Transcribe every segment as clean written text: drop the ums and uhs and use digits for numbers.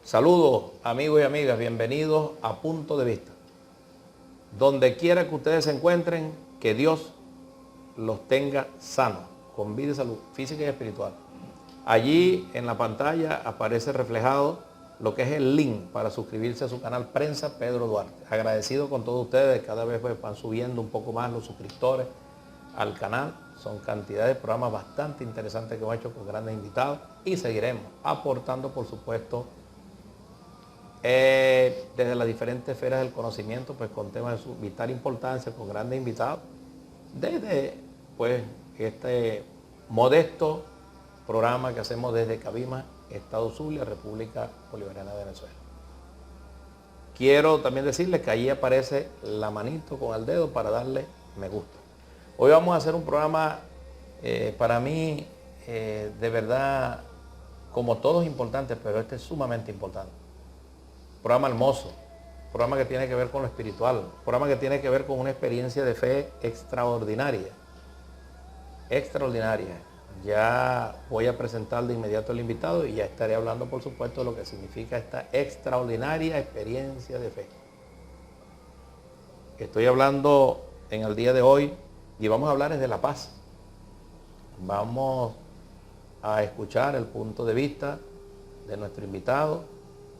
Saludos amigos y amigas, bienvenidos a Punto de Vista. Donde quiera que ustedes se encuentren, que Dios los tenga sanos, con vida y salud física y espiritual. Allí en la pantalla aparece reflejado lo que es el link para suscribirse a su canal Prensa Pedro Duarte. Agradecido con todos ustedes, cada vez van subiendo un poco más los suscriptores al canal. Son cantidades de programas bastante interesantes que hemos hecho con grandes invitados y seguiremos aportando, por supuesto, desde las diferentes esferas del conocimiento, pues con temas de su vital importancia, con grandes invitados, desde pues este modesto programa que hacemos desde Cabima, Estado Zulia, República Bolivariana de Venezuela. Quiero también decirles que allí aparece la manito con el dedo para darle me gusta. Hoy vamos a hacer un programa para mí de verdad, como todos importantes, pero este es sumamente importante. Programa hermoso, programa que tiene que ver con lo espiritual, programa que tiene que ver con una experiencia de fe extraordinaria. Extraordinaria. Ya voy a presentar de inmediato al invitado y ya estaré hablando, por supuesto, de lo que significa esta extraordinaria experiencia de fe. Estoy hablando en el día de hoy y vamos a hablar de la paz. Vamos a escuchar el punto de vista de nuestro invitado.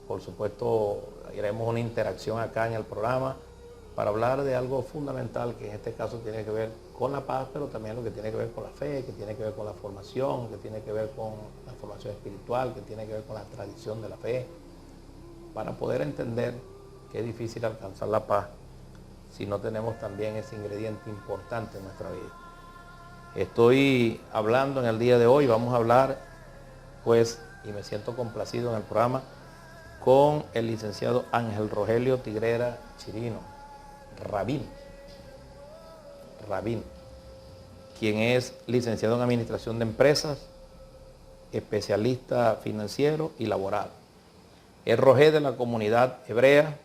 Por supuesto, haremos una interacción acá en el programa para hablar de algo fundamental que en este caso tiene que ver con la paz, pero también lo que tiene que ver con la fe, que tiene que ver con la formación, que tiene que ver con la formación espiritual, que tiene que ver con la tradición de la fe, para poder entender que es difícil alcanzar la paz si no tenemos también ese ingrediente importante en nuestra vida. Estoy hablando en el día de hoy, vamos a hablar, pues, y me siento complacido en el programa, con el licenciado Ángel Rogelio Tigrera Chirino, Rabín, quien es licenciado en Administración de Empresas, especialista financiero y laboral. Es rogé de la comunidad hebrea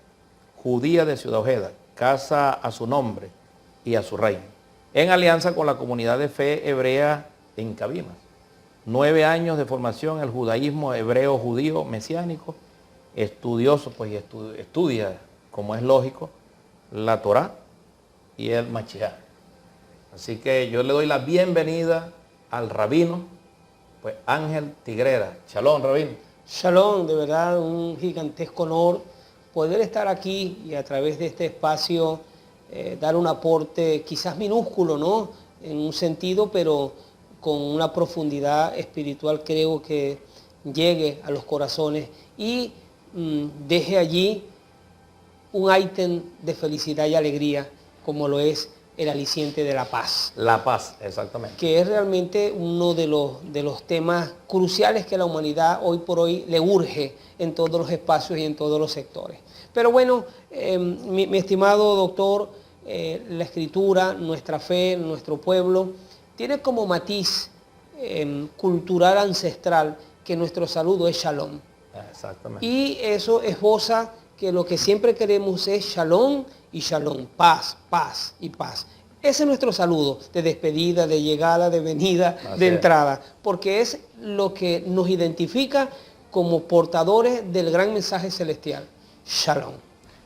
judía de Ciudad Ojeda, casa a su nombre y a su reino, en alianza con la comunidad de fe hebrea en Cabimas. 9 años de formación en el judaísmo hebreo judío mesiánico, estudioso, pues, y estudia, como es lógico, la Torá y el Mashiach. Así que yo le doy la bienvenida al rabino, pues Ángel Tigrera. Shalom, rabino. Shalom, de verdad un gigantesco honor poder estar aquí y a través de este espacio dar un aporte quizás minúsculo, ¿no? En un sentido, pero con una profundidad espiritual creo que llegue a los corazones y deje allí un ítem de felicidad y alegría como lo es el aliciente de la paz. La paz, exactamente. Que es realmente uno de los temas cruciales que la humanidad hoy por hoy le urge en todos los espacios y en todos los sectores. Pero bueno, mi estimado doctor, la escritura, nuestra fe, nuestro pueblo, tiene como matiz cultural ancestral que nuestro saludo es shalom. Exactamente. Y eso esboza que lo que siempre queremos es shalom y shalom, paz, paz y paz. Ese es nuestro saludo de despedida, de llegada, de venida, de entrada, porque es lo que nos identifica como portadores del gran mensaje celestial, shalom.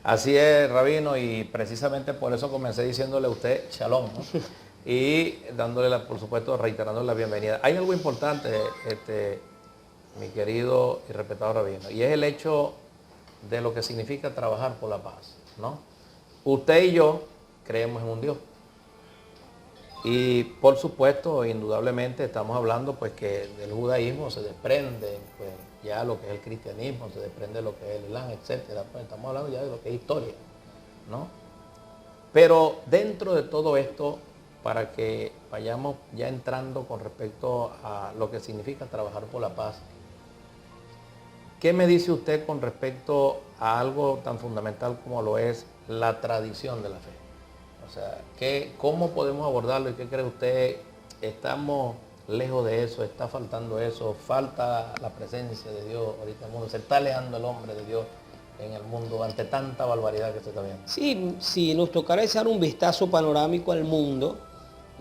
Así es, rabino, y precisamente por eso comencé diciéndole a usted shalom, ¿no? Y dándole, por supuesto, reiterándole la bienvenida. Hay algo importante, mi querido y respetado rabino, y es el hecho de lo que significa trabajar por la paz, ¿no? Usted y yo creemos en un Dios. Y por supuesto, indudablemente estamos hablando pues que del judaísmo se desprende pues, ya lo que es el cristianismo, se desprende lo que es el islam, etcétera. Pues estamos hablando ya de lo que es historia, ¿no? Pero dentro de todo esto, para que vayamos ya entrando con respecto a lo que significa trabajar por la paz, ¿qué me dice usted con respecto a algo tan fundamental como lo es la tradición de la fe? O sea, ¿cómo podemos abordarlo y qué cree usted? ¿Estamos lejos de eso? ¿Está faltando eso? ¿Falta la presencia de Dios ahorita en el mundo? ¿Se está alejando el hombre de Dios en el mundo ante tanta barbaridad que se está viendo? Sí, si nos tocara echar un vistazo panorámico al mundo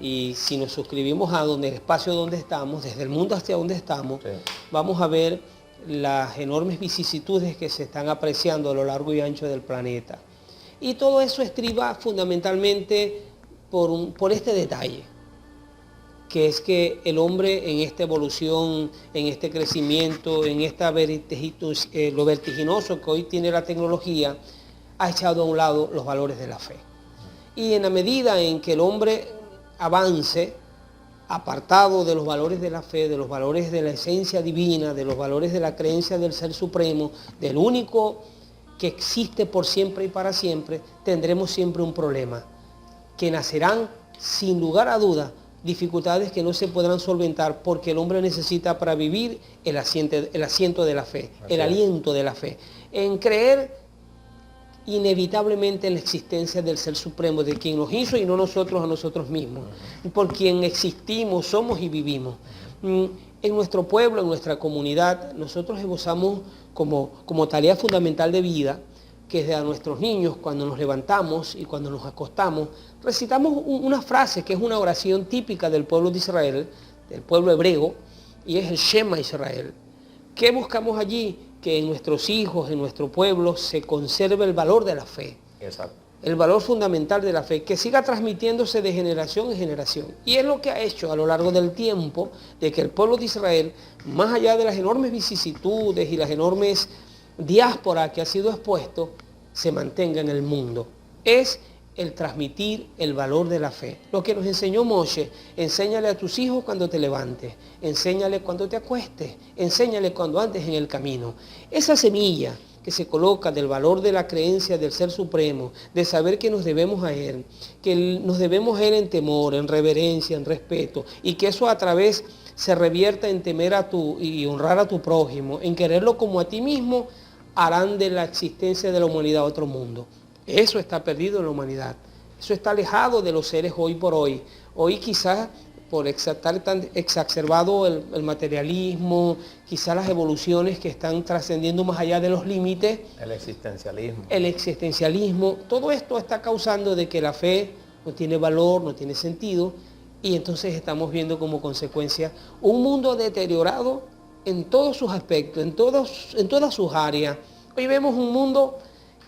y si nos suscribimos a el espacio donde estamos, desde el mundo hacia donde estamos, sí, vamos a ver las enormes vicisitudes que se están apreciando a lo largo y ancho del planeta. Y todo eso estriba fundamentalmente por este detalle, que es que el hombre en esta evolución, en este crecimiento, en lo vertiginoso que hoy tiene la tecnología, ha echado a un lado los valores de la fe. Y en la medida en que el hombre avance, apartado de los valores de la fe, de los valores de la esencia divina, de los valores de la creencia del Ser Supremo, del único que existe por siempre y para siempre, tendremos siempre un problema, que nacerán sin lugar a dudas dificultades que no se podrán solventar, porque el hombre necesita para vivir el asiento de la fe, el aliento de la fe, en creer inevitablemente en la existencia del Ser Supremo, de quien nos hizo y no nosotros a nosotros mismos, por quien existimos, somos y vivimos. En nuestro pueblo, en nuestra comunidad, nosotros esbozamos como tarea fundamental de vida que desde a nuestros niños, cuando nos levantamos y cuando nos acostamos, recitamos una frase que es una oración típica del pueblo de Israel, del pueblo hebreo, y es el Shema Israel. ¿Qué buscamos allí? Que en nuestros hijos, en nuestro pueblo, se conserve el valor de la fe. Exacto. El valor fundamental de la fe, que siga transmitiéndose de generación en generación. Y es lo que ha hecho a lo largo del tiempo de que el pueblo de Israel, más allá de las enormes vicisitudes y las enormes diáspora que ha sido expuesto, se mantenga en el mundo. Es el transmitir el valor de la fe. Lo que nos enseñó Moshe: enséñale a tus hijos cuando te levantes, enséñale cuando te acuestes, enséñale cuando andes en el camino. Esa semilla que se coloca del valor de la creencia del Ser Supremo, de saber que nos debemos a Él, que nos debemos a Él en temor, en reverencia, en respeto, y que eso a través se revierta en temer y honrar a tu prójimo, en quererlo como a ti mismo, harán de la existencia de la humanidad otro mundo. Eso está perdido en la humanidad. Eso está alejado de los seres hoy por hoy. Hoy quizás por estar tan exacerbado el materialismo, quizás las evoluciones que están trascendiendo más allá de los límites. El existencialismo. El existencialismo. Todo esto está causando de que la fe no tiene valor, no tiene sentido, y entonces estamos viendo como consecuencia un mundo deteriorado en todos sus aspectos, en todas sus áreas. Hoy vemos un mundo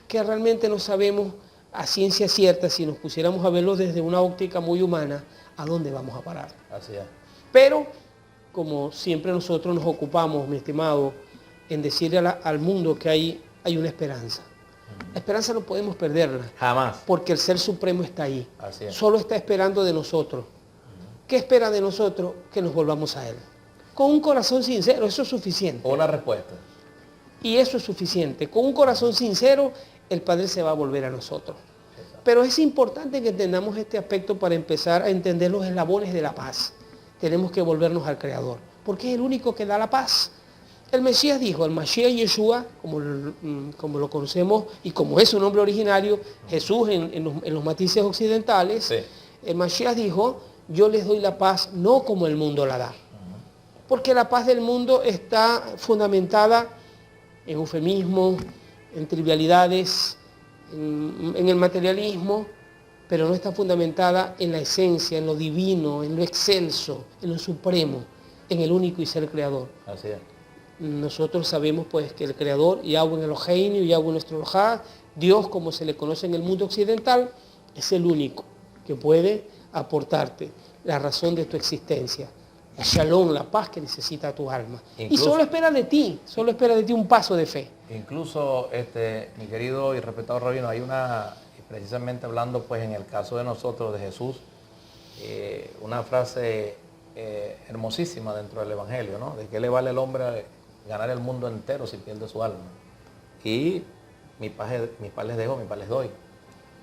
que realmente no sabemos a ciencia cierta, si nos pusiéramos a verlo desde una óptica muy humana, a dónde vamos a parar. Así es. Pero, como siempre nosotros nos ocupamos, mi estimado, en decirle al mundo que hay una esperanza. La esperanza no podemos perderla. Jamás. Porque el Ser Supremo está ahí. Así es. Solo está esperando de nosotros. ¿Qué espera de nosotros? Que nos volvamos a Él. Con un corazón sincero, eso es suficiente. Una respuesta. Y eso es suficiente. Con un corazón sincero, el Padre se va a volver a nosotros. Pero es importante que entendamos este aspecto para empezar a entender los eslabones de la paz. Tenemos que volvernos al Creador, porque es el único que da la paz. El Mesías dijo, el Mashiach Yeshua, como lo conocemos y como es su nombre originario, Jesús en los matices occidentales, sí. El Mashiach dijo, yo les doy la paz no como el mundo la da. Porque la paz del mundo está fundamentada en eufemismos, en trivialidades, en el materialismo, pero no está fundamentada en la esencia, en lo divino, en lo excelso, en lo supremo, en el único y ser creador. Así es. Nosotros sabemos pues que el creador, Yahweh en Eloheinu, Yahweh nuestro Elohá, Dios como se le conoce en el mundo occidental, es el único que puede aportarte la razón de tu existencia, el shalom, la paz que necesita tu alma. Incluso, y solo espera de ti un paso de fe. Incluso, mi querido y respetado rabino, hay precisamente hablando pues en el caso de nosotros, de Jesús, una frase hermosísima dentro del Evangelio, ¿no? De qué le vale al hombre ganar el mundo entero si pierde su alma. Y mi paz les dejo, mi paz les doy.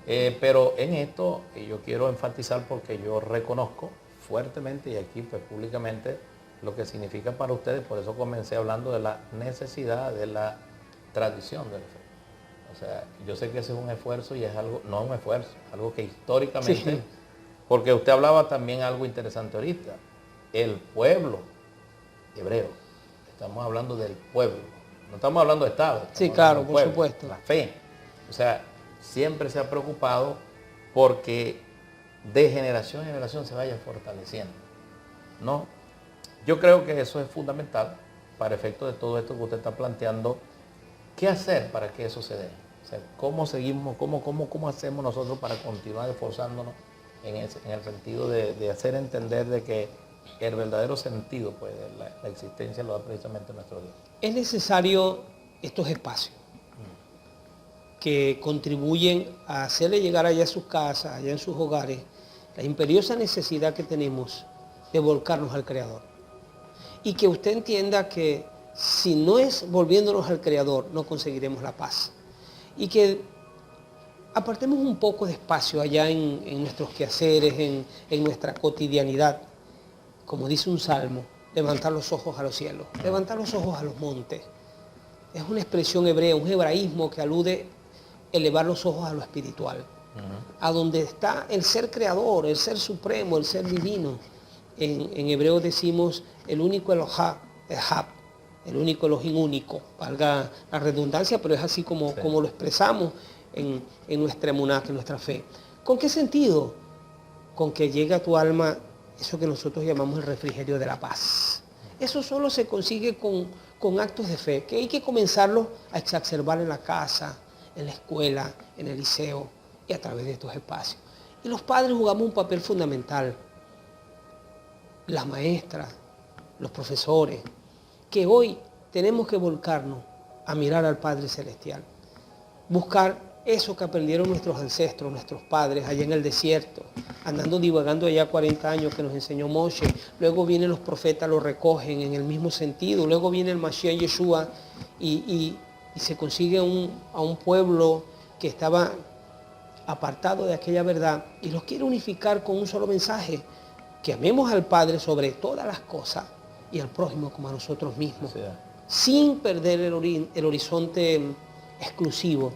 Pero en esto yo quiero enfatizar, porque yo reconozco fuertemente y aquí pues públicamente lo que significa para ustedes. Por eso comencé hablando de la necesidad de la tradición de la fe. O sea, yo sé que ese es un esfuerzo y es algo, no un esfuerzo, algo que históricamente, sí. Porque usted hablaba también algo interesante ahorita, el pueblo hebreo, estamos hablando del pueblo, no estamos hablando de Estado. Sí, claro, por supuesto. La fe, o sea, siempre se ha preocupado porque de generación en generación se vaya fortaleciendo, ¿no? Yo creo que eso es fundamental para efecto de todo esto que usted está planteando, ¿qué hacer para que eso se dé? O sea, ¿cómo seguimos, cómo hacemos nosotros para continuar esforzándonos en el sentido de hacer entender de que el verdadero sentido, pues, de la existencia lo da precisamente nuestro Dios? Es necesario estos espacios que contribuyen a hacerle llegar allá a sus casas, allá en sus hogares, la imperiosa necesidad que tenemos de volcarnos al Creador. Y que usted entienda que si no es volviéndonos al Creador, no conseguiremos la paz. Y que apartemos un poco de espacio allá en nuestros quehaceres, en nuestra cotidianidad. Como dice un salmo, levantar los ojos a los cielos, levantar los ojos a los montes. Es una expresión hebrea, un hebraísmo que alude a elevar los ojos a lo espiritual, a donde está el ser creador, el ser supremo, el ser divino. En hebreo decimos el único Elohá, Ehab, el único Elohim único, valga la redundancia, pero es así como lo expresamos en nuestra emuná, en nuestra fe. ¿Con qué sentido? Con que llegue a tu alma eso que nosotros llamamos el refrigerio de la paz. Eso solo se consigue con actos de fe, que hay que comenzarlo a exacerbar en la casa, en la escuela, en el liceo y a través de estos espacios. Y los padres jugamos un papel fundamental. Las maestras, los profesores, que hoy tenemos que volcarnos a mirar al Padre Celestial, buscar eso que aprendieron nuestros ancestros, nuestros padres allá en el desierto, andando divagando allá 40 años que nos enseñó Moshe. Luego vienen los profetas, lo recogen en el mismo sentido. Luego viene el Mashiach Yeshua y se consigue a un pueblo que estaba apartado de aquella verdad y los quiere unificar con un solo mensaje: que amemos al Padre sobre todas las cosas y al prójimo como a nosotros mismos, sin perder el horizonte exclusivo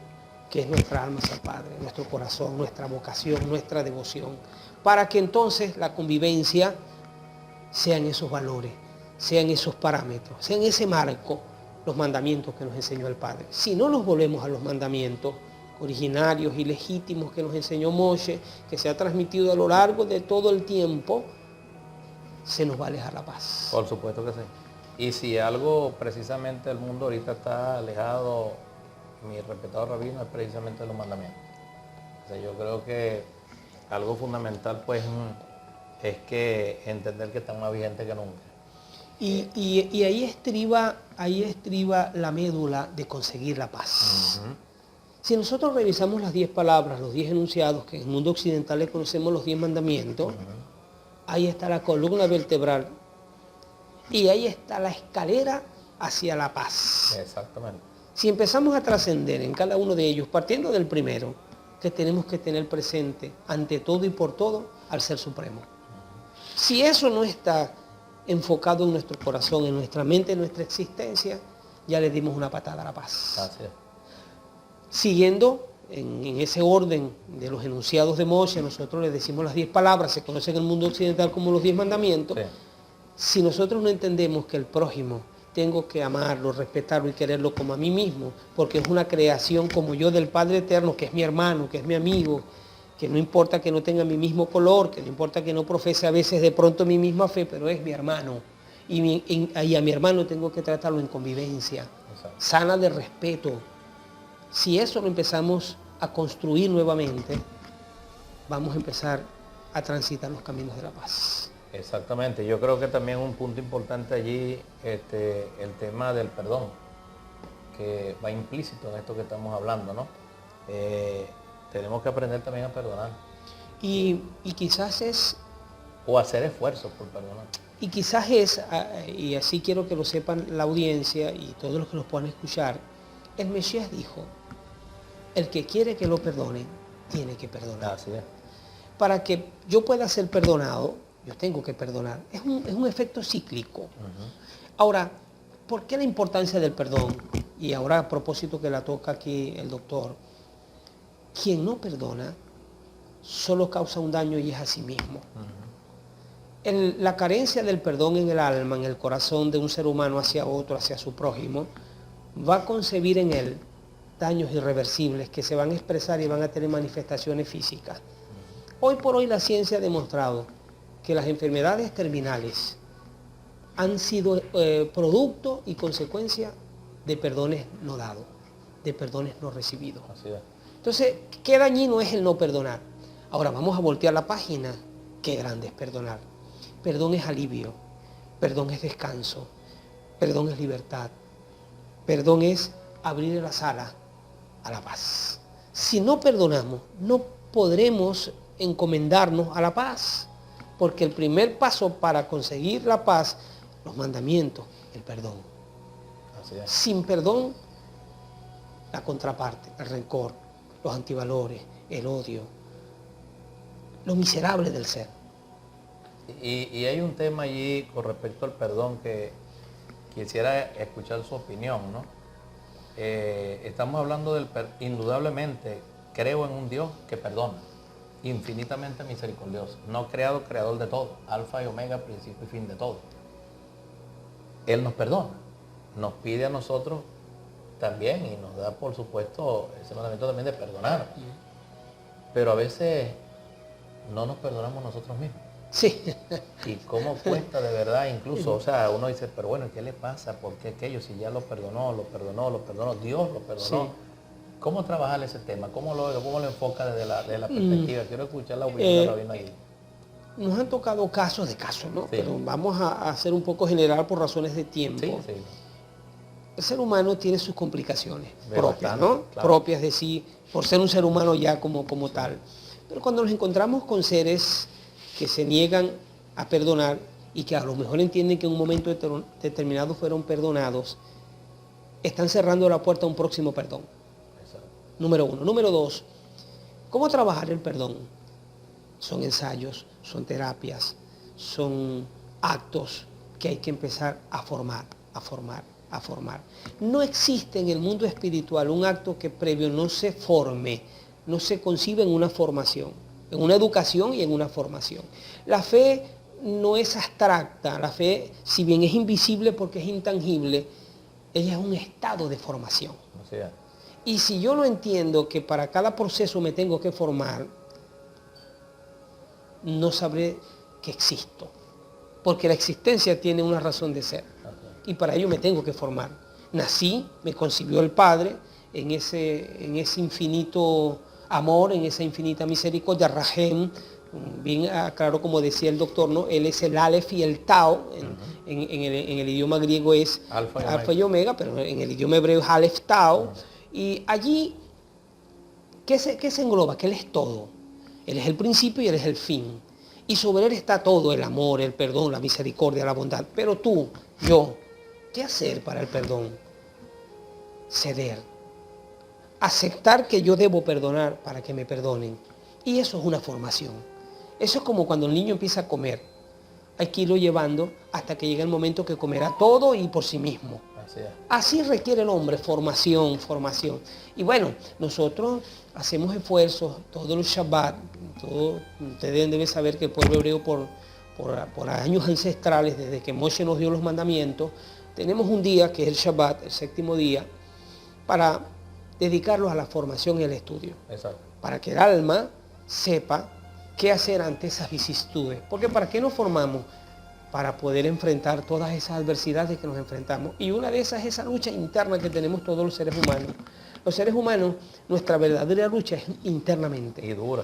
que es nuestra alma hacia el Padre, nuestro corazón, nuestra vocación, nuestra devoción, para que entonces la convivencia sean esos valores, sean esos parámetros, sean ese marco, los mandamientos que nos enseñó el Padre. Si no nos volvemos a los mandamientos originarios y legítimos que nos enseñó Moshe, que se ha transmitido a lo largo de todo el tiempo, se nos va a alejar la paz. Por supuesto que sí. Y si algo precisamente el mundo ahorita está alejado, mi respetado rabino, es precisamente de los mandamientos. O sea, yo creo que algo fundamental pues es que entender que están más vigentes que nunca. Y ahí estriba la médula de conseguir la paz. Si nosotros revisamos las 10 palabras, los 10 enunciados, que en el mundo occidental le conocemos los 10 mandamientos, ahí está la columna vertebral y ahí está la escalera hacia la paz. Exactamente. Si empezamos a trascender en cada uno de ellos, partiendo del primero, que tenemos que tener presente ante todo y por todo al Ser Supremo. Si eso no está enfocado en nuestro corazón, en nuestra mente, en nuestra existencia, ya le dimos una patada a la paz. Así es. Siguiendo en ese orden de los enunciados de Moshe, nosotros le decimos las 10 palabras, se conocen en el mundo occidental como los 10 mandamientos. Sí. Si nosotros no entendemos que el prójimo tengo que amarlo, respetarlo y quererlo como a mí mismo, porque es una creación como yo del Padre Eterno, que es mi hermano, que es mi amigo, que no importa que no tenga mi mismo color, que no importa que no profese a veces de pronto mi misma fe, pero es mi hermano. Y a mi hermano tengo que tratarlo en convivencia, sana de respeto. Si eso lo empezamos a construir nuevamente, vamos a empezar a transitar los caminos de la paz. Exactamente, yo creo que también un punto importante allí, el tema del perdón, que va implícito en esto que estamos hablando, ¿no? Tenemos que aprender también a perdonar. Y quizás es... O hacer esfuerzos por perdonar. Y quizás es, y así quiero que lo sepan la audiencia y todos los que nos puedan escuchar, el Mesías dijo, el que quiere que lo perdone, tiene que perdonar. Así es. Para que yo pueda ser perdonado, yo tengo que perdonar. Es un efecto cíclico. Ahora, ¿por qué la importancia del perdón? Y ahora a propósito que la toca aquí el doctor, quien no perdona solo causa un daño y es a sí mismo. La carencia del perdón en el alma, en el corazón de un ser humano hacia otro, hacia su prójimo, va a concebir en él daños irreversibles que se van a expresar y van a tener manifestaciones físicas. Hoy por hoy la ciencia ha demostrado que las enfermedades terminales han sido producto y consecuencia de perdones no dados, de perdones no recibidos. Así es. Entonces, qué dañino es el no perdonar. Ahora vamos a voltear la página. Qué grande es perdonar. Perdón es alivio, perdón es descanso, perdón es libertad, perdón es abrir las alas a la paz. Si no perdonamos, no podremos encomendarnos a la paz, porque el primer paso para conseguir la paz, los mandamientos, el perdón. Así es. Sin perdón, la contraparte, el rencor, los antivalores, el odio, lo miserable del ser. Y hay un tema allí con respecto al perdón que quisiera escuchar su opinión, ¿no? Estamos hablando indudablemente, creo en un Dios que perdona, infinitamente misericordioso, no creado, creador de todo, alfa y omega, principio y fin de todo. Él nos perdona, nos pide a nosotros también y nos da, por supuesto, ese mandamiento también de perdonar. Pero a veces no nos perdonamos nosotros mismos. Sí. Y cómo cuesta de verdad, incluso, o sea, uno dice, pero bueno, ¿qué le pasa? ¿Por qué aquello? Si ya lo perdonó, Dios lo perdonó. Sí. ¿Cómo trabajar ese tema? ¿Cómo lo enfoca desde la perspectiva? Quiero escuchar la opinión de Rabino allí. Nos han tocado casos de casos, ¿no? Sí. Pero vamos a hacer un poco general por razones de tiempo. Sí, sí. El ser humano tiene sus complicaciones De propias, bastante, ¿no? claro. Propias de sí, por ser un ser humano ya como tal. Pero cuando nos encontramos con seres que se niegan a perdonar y que a lo mejor entienden que en un momento determinado fueron perdonados, están cerrando la puerta a un próximo perdón. Exacto. Número uno. Número dos, ¿cómo trabajar el perdón? Son ensayos, son terapias, son actos que hay que empezar a formar. No existe en el mundo espiritual un acto que previo no se forme, no se concibe en una formación, en una educación y en una formación. La fe no es abstracta, la fe, si bien es invisible porque es intangible, ella es un estado de formación. Así es. Y si yo no entiendo que para cada proceso me tengo que formar, no sabré que existo, porque la existencia tiene una razón de ser. Y para ello me tengo que formar. Nací, me concibió el Padre en ese infinito amor, en esa infinita misericordia, Rahem, bien claro como decía el doctor, ¿no? Él es el Aleph y el Tau, en el idioma griego es Alfa y Omega, pero en el idioma hebreo es Aleph Tau. Y allí, ¿qué se engloba? Que Él es todo. Él es el principio y Él es el fin. Y sobre Él está todo, el amor, el perdón, la misericordia, la bondad. Pero tú, yo, ¿qué hacer para el perdón? Ceder. Aceptar que yo debo perdonar para que me perdonen. Y eso es una formación. Eso es como cuando el niño empieza a comer. Hay que irlo llevando hasta que llegue el momento que comerá todo y por sí mismo. Así requiere el hombre, formación. Y bueno, nosotros hacemos esfuerzos, todo el Shabbat, ustedes deben saber que el pueblo hebreo por años ancestrales, desde que Moshe nos dio los mandamientos, tenemos un día que es el Shabbat, el séptimo día, para dedicarlos a la formación y al estudio. Exacto. Para que el alma sepa qué hacer ante esas vicisitudes. Porque ¿para qué nos formamos? Para poder enfrentar todas esas adversidades que nos enfrentamos. Y una de esas es esa lucha interna que tenemos todos los seres humanos. Los seres humanos, nuestra verdadera lucha es internamente. Y dura.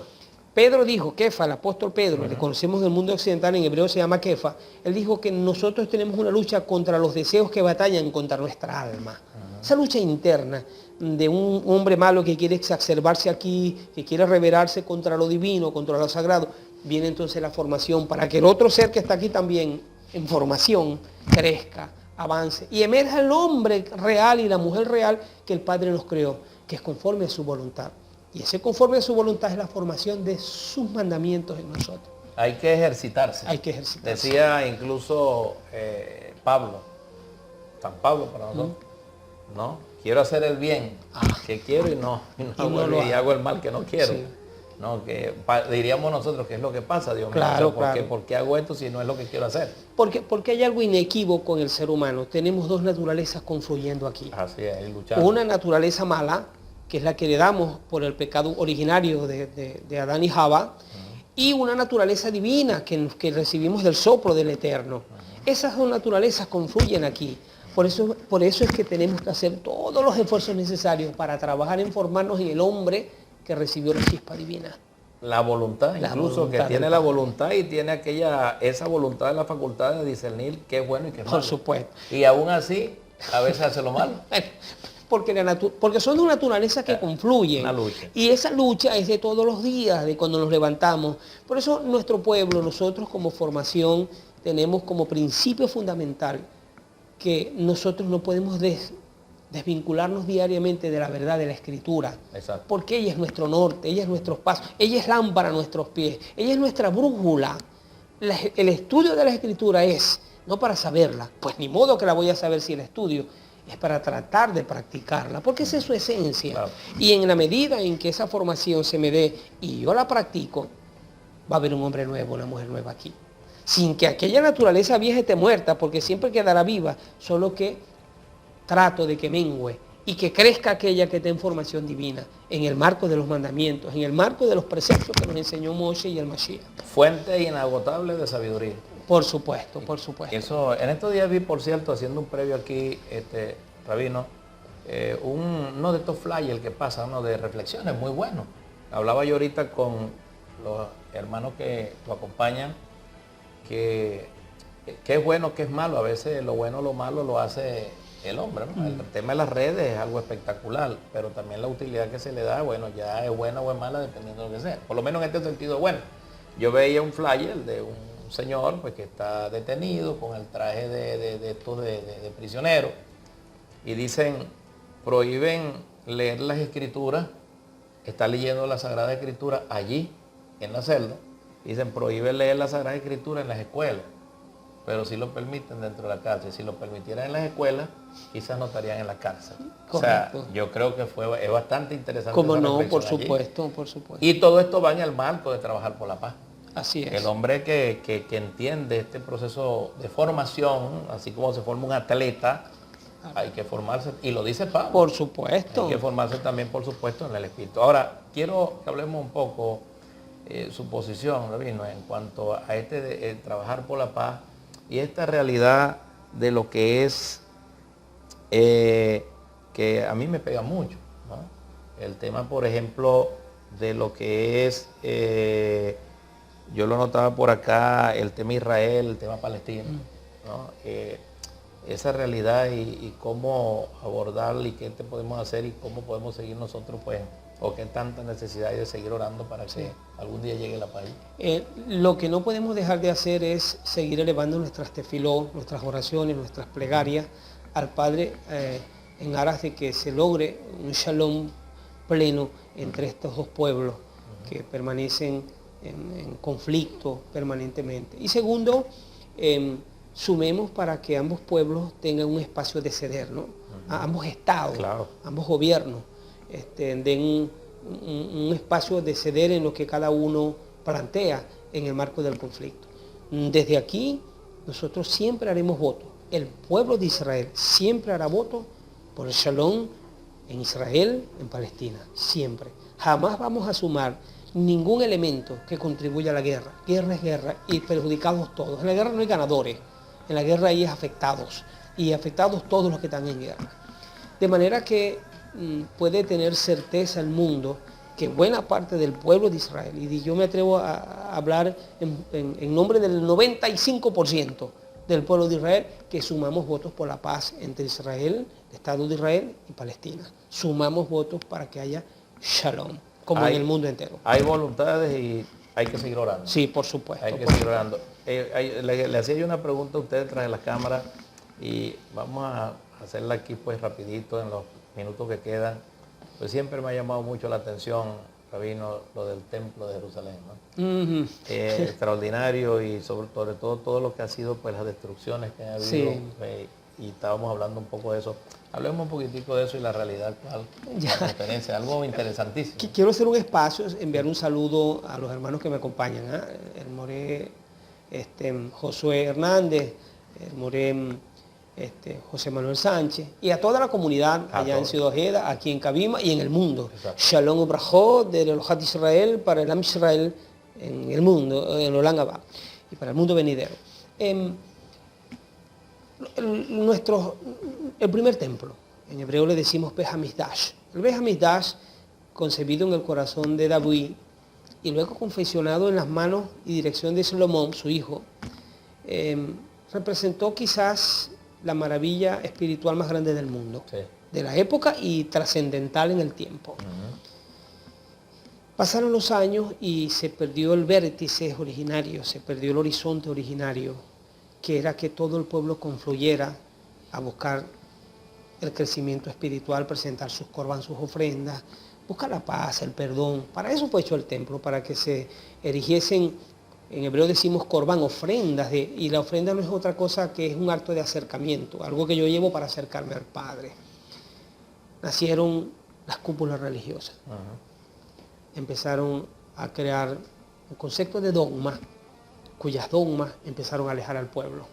Pedro dijo, Kefa, el apóstol Pedro, le conocemos en el mundo occidental, en hebreo se llama Kefa, él dijo que nosotros tenemos una lucha contra los deseos que batallan contra nuestra alma. Esa lucha interna de un hombre malo que quiere exacerbarse aquí, que quiere rebelarse contra lo divino, contra lo sagrado, viene entonces la formación para que el otro ser que está aquí también en formación crezca, avance y emerja el hombre real y la mujer real que el Padre nos creó, que es conforme a su voluntad. Y ese conforme a su voluntad es la formación de sus mandamientos en nosotros. Hay que ejercitarse. Hay que ejercitarse. Decía incluso Pablo, San Pablo para nosotros, ¿no? Quiero hacer el bien que quiero y hago el mal que no quiero. Sí. ¿No? Que diríamos nosotros, ¿qué es lo que pasa, Dios mío? Claro, O sea, claro. ¿por qué hago esto si no es lo que quiero hacer? Porque hay algo inequívoco en el ser humano. Tenemos dos naturalezas confluyendo aquí. Así es, luchar. Una naturaleza mala, que es la que heredamos por el pecado originario de Adán y Java, y una naturaleza divina que recibimos del soplo del Eterno. Esas dos naturalezas confluyen aquí. Por eso es que tenemos que hacer todos los esfuerzos necesarios para trabajar en formarnos en el hombre que recibió la chispa divina. La voluntad, La incluso voluntad que tiene del la Padre. voluntad y tiene esa voluntad de la facultad de discernir qué es bueno y qué es malo. Por supuesto. Y aún así, a veces hace lo malo. Porque son dos naturalezas que confluyen. Una lucha. Y esa lucha es de todos los días, de cuando nos levantamos. Por eso nuestro pueblo, nosotros como formación, tenemos como principio fundamental que nosotros no podemos desvincularnos diariamente de la verdad de la Escritura. Exacto. Porque ella es nuestro norte, ella es nuestros pasos, ella es lámpara a nuestros pies, ella es nuestra brújula. El estudio de la Escritura es, no para saberla, pues ni modo que la voy a saber si la estudio, es para tratar de practicarla, porque esa es su esencia. Claro. Y en la medida en que esa formación se me dé y yo la practico, va a haber un hombre nuevo, una mujer nueva aquí. Sin que aquella naturaleza vieja esté muerta, porque siempre quedará viva, solo que trato de que mengüe y que crezca aquella que está en formación divina, en el marco de los mandamientos, en el marco de los preceptos que nos enseñó Moshe y el Mashiach. Fuente inagotable de sabiduría. Por supuesto, por supuesto. Eso, en estos días vi, por cierto, haciendo un previo aquí, Rabino, uno de estos flyers que pasa, uno de reflexiones muy bueno. Hablaba yo ahorita con los hermanos que lo acompañan, que es bueno, que es malo. A veces lo bueno o lo malo lo hace el hombre, ¿no? El tema de las redes es algo espectacular, pero también la utilidad que se le da, bueno, ya es buena o es mala dependiendo de lo que sea. Por lo menos en este sentido, bueno, yo veía un flyer de un señor pues que está detenido con el traje de prisionero y dicen, prohíben leer las escrituras, está leyendo la Sagrada Escritura allí, en la celda, dicen, prohíben leer la Sagrada Escritura en las escuelas, pero sí lo permiten dentro de la cárcel. Si lo permitieran en las escuelas, quizás no estarían en la cárcel. Correcto. O sea, yo creo que es bastante interesante. Como esa no, por reflexión allí. supuesto, por supuesto. Y todo esto va en el marco de trabajar por la paz. Así es. El hombre que entiende este proceso de formación, así como se forma un atleta, hay que formarse, y lo dice Pablo. Por supuesto. Hay que formarse también, por supuesto, en el espíritu. Ahora, quiero que hablemos un poco su posición, Rabino, en cuanto a trabajar por la paz y esta realidad de lo que es, que a mí me pega mucho, ¿no? El tema, por ejemplo, de lo que es, yo lo notaba por acá, el tema Israel, el tema Palestina, ¿no? Esa realidad y cómo abordarla y qué podemos hacer y cómo podemos seguir nosotros, pues, o qué tanta necesidad hay de seguir orando para que algún día llegue la paz. Lo que no podemos dejar de hacer es seguir elevando nuestras tefiló, nuestras oraciones, nuestras plegarias al Padre en aras de que se logre un shalom pleno entre estos dos pueblos que permanecen en conflicto permanentemente. Y segundo, sumemos para que ambos pueblos tengan un espacio de ceder, ¿no? A ambos estados, claro, ambos gobiernos, den un espacio de ceder en lo que cada uno plantea en el marco del conflicto. Desde aquí, nosotros siempre haremos voto. El pueblo de Israel siempre hará voto por el shalom en Israel, en Palestina, siempre. Jamás vamos a sumar ningún elemento que contribuya a la guerra. Guerra es guerra y perjudicados todos. En la guerra no hay ganadores, en la guerra hay afectados y afectados todos los que están en guerra. De manera que puede tener certeza el mundo que buena parte del pueblo de Israel, y yo me atrevo a hablar en nombre del 95% del pueblo de Israel, que sumamos votos por la paz entre Israel, el Estado de Israel y Palestina. Sumamos votos para que haya shalom, como en el mundo entero. Hay voluntades y hay que seguir orando. Sí, por supuesto. Hay que seguir orando. Le hacía yo una pregunta a ustedes tras las cámaras y vamos a hacerla aquí pues rapidito en los minutos que quedan. Pues siempre me ha llamado mucho la atención, Rabino, lo del templo de Jerusalén, ¿no? Extraordinario y sobre todo lo que ha sido pues las destrucciones que ha habido, sí. Y estábamos hablando un poco de eso. Hablemos un poquitico de eso y la realidad actual, la conferencia, algo interesantísimo. Quiero hacer un espacio, enviar un saludo a los hermanos que me acompañan, el Moré Josué Hernández, el Moré José Manuel Sánchez, y a toda la comunidad allá en Ciudad Ojeda, aquí en Cabima y en el mundo. Exacto. Shalom Ubrajot del Elohat Israel para el Am Israel en el mundo, en Olam Abba, y para el mundo venidero. el primer templo, en hebreo le decimos Beit HaMikdash. El Beit HaMikdash, concebido en el corazón de David y luego confeccionado en las manos y dirección de Salomón, su hijo, representó quizás la maravilla espiritual más grande del mundo, sí, de la época y trascendental en el tiempo. Pasaron los años y se perdió el vértice originario, se perdió el horizonte originario, que era que todo el pueblo confluyera a buscar el crecimiento espiritual, presentar sus corban, sus ofrendas, buscar la paz, el perdón. Para eso fue hecho el templo, para que se erigiesen, en hebreo decimos corban, ofrendas, y la ofrenda no es otra cosa que es un acto de acercamiento, algo que yo llevo para acercarme al Padre. Nacieron las cúpulas religiosas. Empezaron a crear un concepto de dogma, cuyas dogmas empezaron a alejar al pueblo,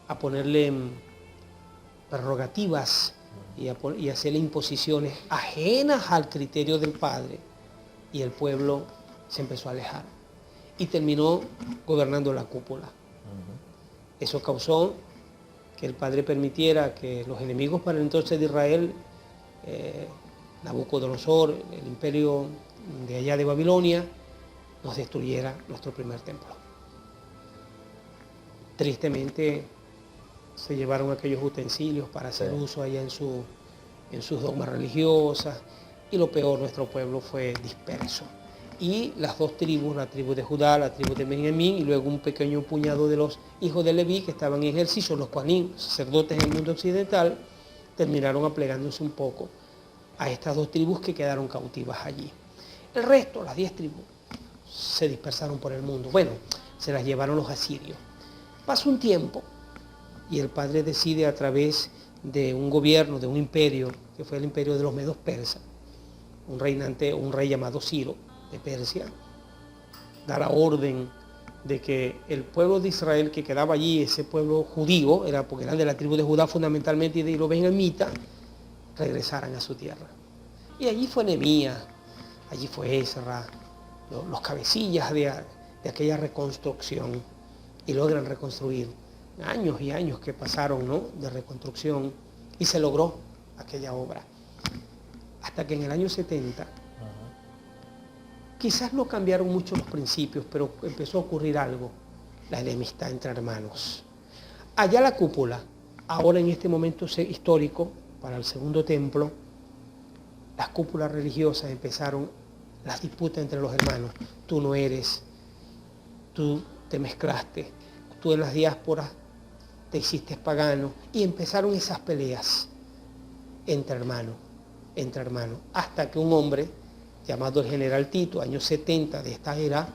a ponerle prerrogativas y hacerle imposiciones ajenas al criterio del Padre, y el pueblo se empezó a alejar y terminó gobernando la cúpula. Eso causó que el Padre permitiera que los enemigos para el entonces de Israel, Nabucodonosor, el imperio de allá de Babilonia, nos destruyera nuestro primer templo. Tristemente se llevaron aquellos utensilios para hacer uso allá en sus dogmas religiosas, y lo peor, nuestro pueblo fue disperso. Y las dos tribus, la tribu de Judá, la tribu de Benjamín, y luego un pequeño puñado de los hijos de Leví que estaban en ejercicio, los Kohanim, sacerdotes en el mundo occidental, terminaron aplegándose un poco a estas dos tribus que quedaron cautivas allí. El resto, las 10 tribus, se dispersaron por el mundo. Bueno, se las llevaron los asirios. Pasa un tiempo y el Padre decide, a través de un gobierno, de un imperio, que fue el imperio de los medos persas, un rey llamado Ciro de Persia, dar la orden de que el pueblo de Israel que quedaba allí, ese pueblo judío, porque eran de la tribu de Judá fundamentalmente y de los benjamitas, regresaran a su tierra. Y allí fue Nehemías, allí fue Ezra, los cabecillas de aquella reconstrucción, y logran reconstruir. Años y años que pasaron, ¿no?, de reconstrucción, y se logró aquella obra. Hasta que en el año 70, quizás no cambiaron mucho los principios, pero empezó a ocurrir algo, la enemistad entre hermanos. Allá la cúpula, ahora en este momento histórico, para el segundo templo, las cúpulas religiosas empezaron las disputas entre los hermanos. Tú no eres, tú te mezclaste, tú en las diásporas te hiciste pagano, y empezaron esas peleas entre hermanos, hasta que un hombre llamado el general Tito, años 70 de esta era,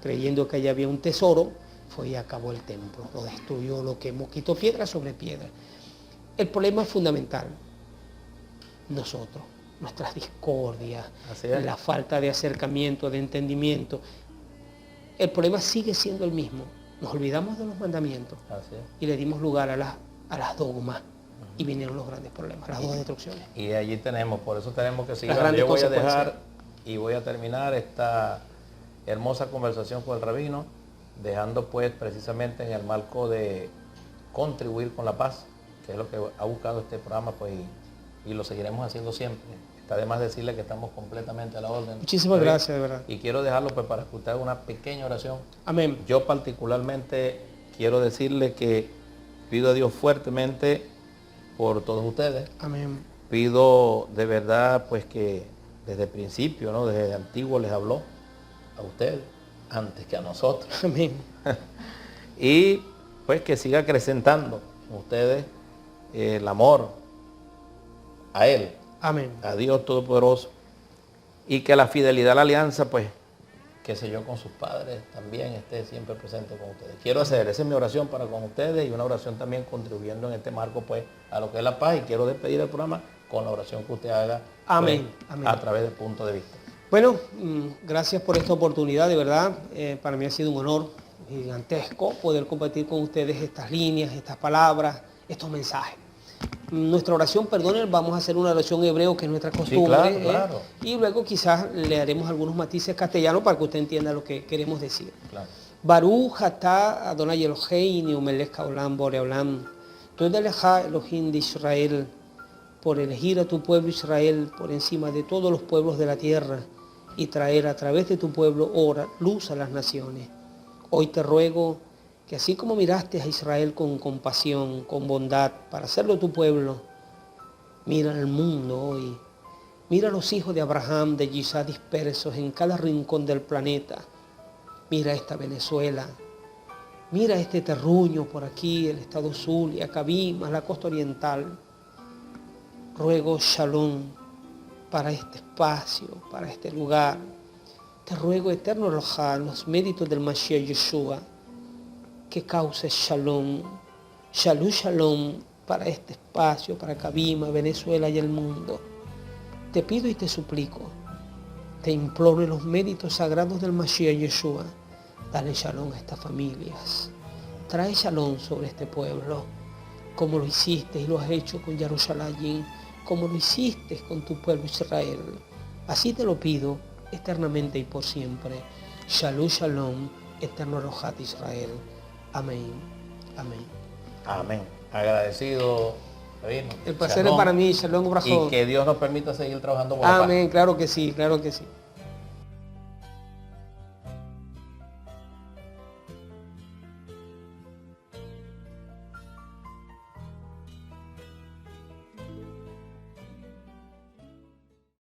creyendo que allá había un tesoro, fue y acabó el templo, lo destruyó, lo quemó, quitó piedra sobre piedra. El problema fundamental, nosotros, nuestras discordias, la falta de acercamiento, de entendimiento, el problema sigue siendo el mismo. Nos olvidamos de los mandamientos y le dimos lugar a las dogmas, y vinieron los grandes problemas, las dos destrucciones. Y allí tenemos, por eso tenemos que seguir. Yo voy a dejar y voy a terminar esta hermosa conversación con el rabino, dejando pues precisamente en el marco de contribuir con la paz, que es lo que ha buscado este programa, pues, y lo seguiremos haciendo siempre. Está de más decirle que estamos completamente a la orden. Muchísimas gracias, de verdad. Y quiero dejarlo pues para que usted haga una pequeña oración. Amén. Yo particularmente quiero decirle que pido a Dios fuertemente por todos ustedes. Amén. Pido de verdad pues que desde el principio, ¿no?, desde antiguo les habló a ustedes antes que a nosotros. Amén. Y pues que siga acrecentando ustedes el amor a Él. Amén. A Dios Todopoderoso, y que la fidelidad a la alianza, pues, qué sé yo, con sus padres también esté siempre presente con ustedes. Quiero hacer, esa es mi oración para con ustedes, y una oración también contribuyendo en este marco, pues, a lo que es la paz, y quiero despedir el programa con la oración que usted haga, amén, pues, amén, a través del punto de vista. Bueno, gracias por esta oportunidad, de verdad. Para mí ha sido un honor gigantesco poder compartir con ustedes estas líneas, estas palabras, estos mensajes. Nuestra oración, perdonen, vamos a hacer una oración en hebreo, que es nuestra costumbre, sí, claro. Y luego quizás le haremos algunos matices castellanos para que usted entienda lo que queremos decir. Claro. Baruch atah Adonai Eloheinu melech haolam borei olam, Toda Elohá, Elohim de Israel, por elegir a tu pueblo Israel por encima de todos los pueblos de la tierra y traer a través de tu pueblo luz a las naciones. Hoy te ruego que así como miraste a Israel con compasión, con bondad, para hacerlo tu pueblo, mira al mundo hoy. Mira a los hijos de Abraham, de Isaac dispersos en cada rincón del planeta. Mira esta Venezuela. Mira este terruño por aquí, el estado Zulia, Cabimas, la costa oriental. Ruego Shalom para este espacio, para este lugar. Te ruego, eterno Elohá, en los méritos del Mashiach Yeshua, que cause Shalom, Shalom para este espacio, para Cabima, Venezuela y el mundo. Te pido y te suplico, te imploro en los méritos sagrados del Mashiach Yeshua, dale Shalom a estas familias. Trae Shalom sobre este pueblo, como lo hiciste y lo has hecho con Jerusalén, como lo hiciste con tu pueblo Israel. Así te lo pido eternamente y por siempre. Shalom, eterno Elohá de Israel. Amén. Amén. Amén. Agradecido, Rabino. El placer es para mí. Shalom, Y Brajón. que Dios nos permita seguir trabajando por la paz. Amén. Claro que sí, claro que sí.